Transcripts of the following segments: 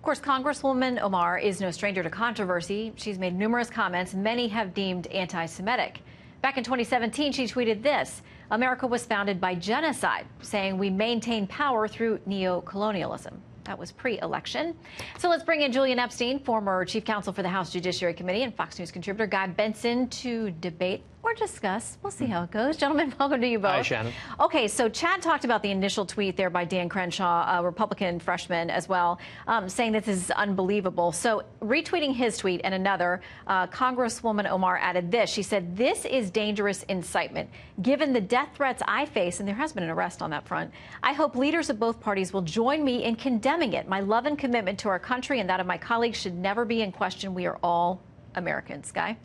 course, Congresswoman Omar is no stranger to controversy. She's made numerous comments many have deemed anti-Semitic. Back in 2017, she tweeted this: "America was founded by genocide," saying we maintain power through neo-colonialism. That was pre-election. So let's bring in Julian Epstein, former chief counsel for the House Judiciary Committee, and Fox News contributor Guy Benson to debate or discuss. We'll see how it goes. Gentlemen, welcome to you both. Hi, Shannon. Okay, so Chad talked about the initial tweet there by Dan Crenshaw, a Republican freshman as well, saying this is unbelievable. So retweeting his tweet and another, Congresswoman Omar added this. She said, "This is dangerous incitement. Given the death threats I face," and there has been an arrest on that front, "I hope leaders of both parties will join me in condemning it. My love and commitment to our country and that of my colleagues should never be in question. We are all Americans." Guy?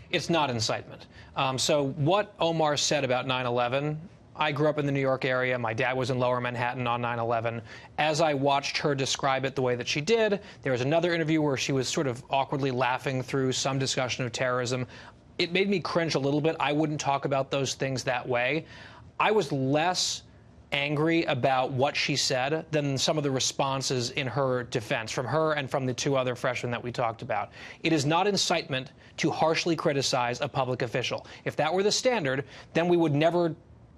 It's not incitement. So what Omar said about 9/11, I grew up in the New York area. My dad was in Lower Manhattan on 9/11. As I watched her describe it the way that she did, there was another interview where she was sort of awkwardly laughing through some discussion of terrorism. It made me cringe a little bit. I wouldn't talk about those things that way. I was less angry about what she said than some of the responses in her defense, from her and from the two other freshmen that we talked about. It is not incitement to harshly criticize a public official. If that were the standard, then we would never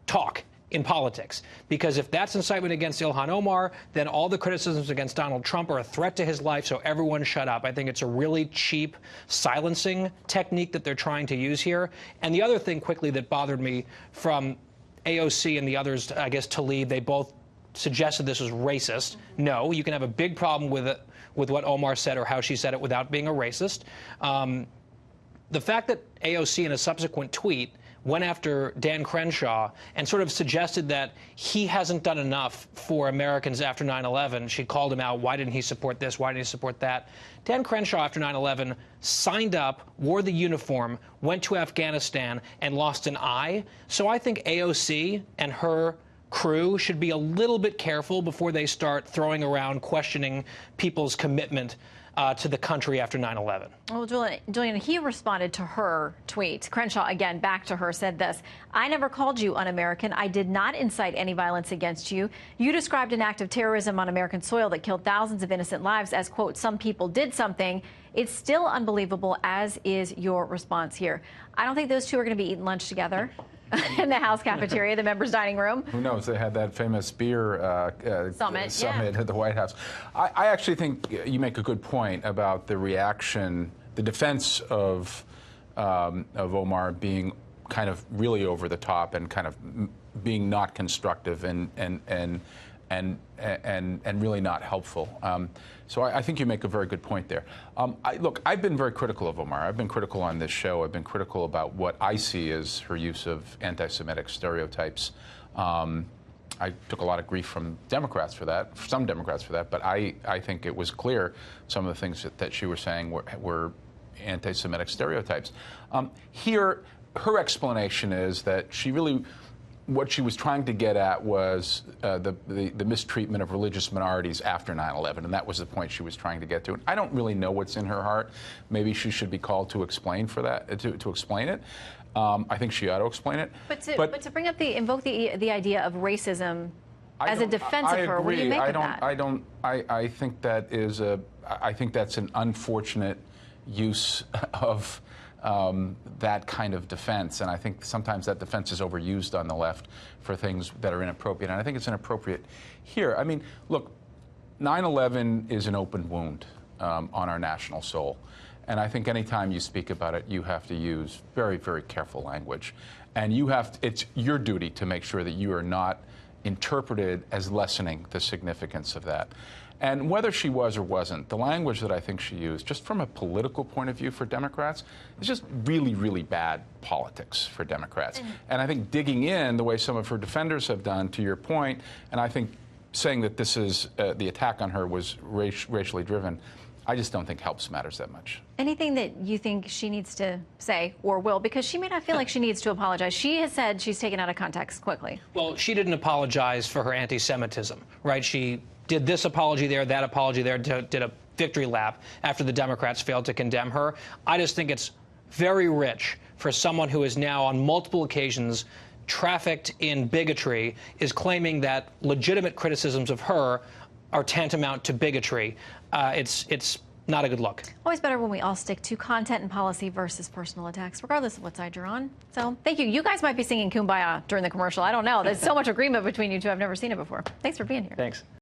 talk in politics. Because if that's incitement against Ilhan Omar, then all the criticisms against Donald Trump are a threat to his life, so everyone shut up. I think it's a really cheap silencing technique that they're trying to use here. And the other thing quickly that bothered me from AOC and the others, I guess, to leave, they both suggested this was racist. No, you can have a big problem with it, with what Omar said or how she said it without being a racist. The fact that AOC in a subsequent tweet went after Dan Crenshaw and sort of suggested that he hasn't done enough for Americans after 9/11. She called him out. Why didn't he support this? Why didn't he support that? Dan Crenshaw, after 9/11, signed up, wore the uniform, went to Afghanistan, and lost an eye. So I think AOC and her crew should be a little bit careful before they start throwing around questioning people's commitment to the country after 9/11. Well, Julian, he responded to her tweet. Crenshaw, again, back to her, said this: "I never called you un-American. I did not incite any violence against you. You described an act of terrorism on American soil that killed thousands of innocent lives as, quote, some people did something. It's still unbelievable, as is your response here." I don't think those two are going to be eating lunch together in the House cafeteria, the members' dining room. Who knows? They had that famous beer summit at the White House. I actually think you make a good point about the reaction, the defense of Omar being kind of really over the top and kind of being not constructive and really not helpful. So I think you make a very good point there. Look, I've been very critical of Omar. I've been critical on this show. I've been critical about what I see as her use of anti-Semitic stereotypes. I took a lot of grief from Democrats for that, some Democrats for that, but I think it was clear some of the things that she was saying were anti-Semitic stereotypes. Here, her explanation is that she really, what she was trying to get at was the mistreatment of religious minorities after 9/11, and that was the point she was trying to get to. And I don't really know what's in her heart. Maybe she should be called to explain for that, to explain it. I think she ought to explain it. But to bring up invoke the idea of racism as a defense of her, what do you make of that? I think that is I think that's an unfortunate use of that kind of defense, and I think sometimes that defense is overused on the left for things that are inappropriate, and I think it's inappropriate here. I mean, look, 9/11 is an open wound on our national soul, and I think anytime you speak about it, you have to use very, very careful language, and it's your duty to make sure that you are not interpreted as lessening the significance of that. And whether she was or wasn't, the language that I think she used, just from a political point of view for Democrats, is just really, really bad politics for Democrats. And I think digging in the way some of her defenders have done, to your point, and I think saying that this is the attack on her was racially driven, I just don't think helps matters that much. Anything that you think she needs to say or will, because she may not feel like she needs to apologize. She has said she's taken out of context quickly. Well, she didn't apologize for her anti-Semitism, right? She did this apology there, that apology there, did a victory lap after the Democrats failed to condemn her. I just think it's very rich for someone who is now on multiple occasions trafficked in bigotry, is claiming that legitimate criticisms of her are tantamount to bigotry, it's not a good look. Always better when we all stick to content and policy versus personal attacks, regardless of what side you're on. So thank you. You guys might be singing Kumbaya during the commercial. I don't know. There's so much agreement between you two. I've never seen it before. Thanks for being here. Thanks.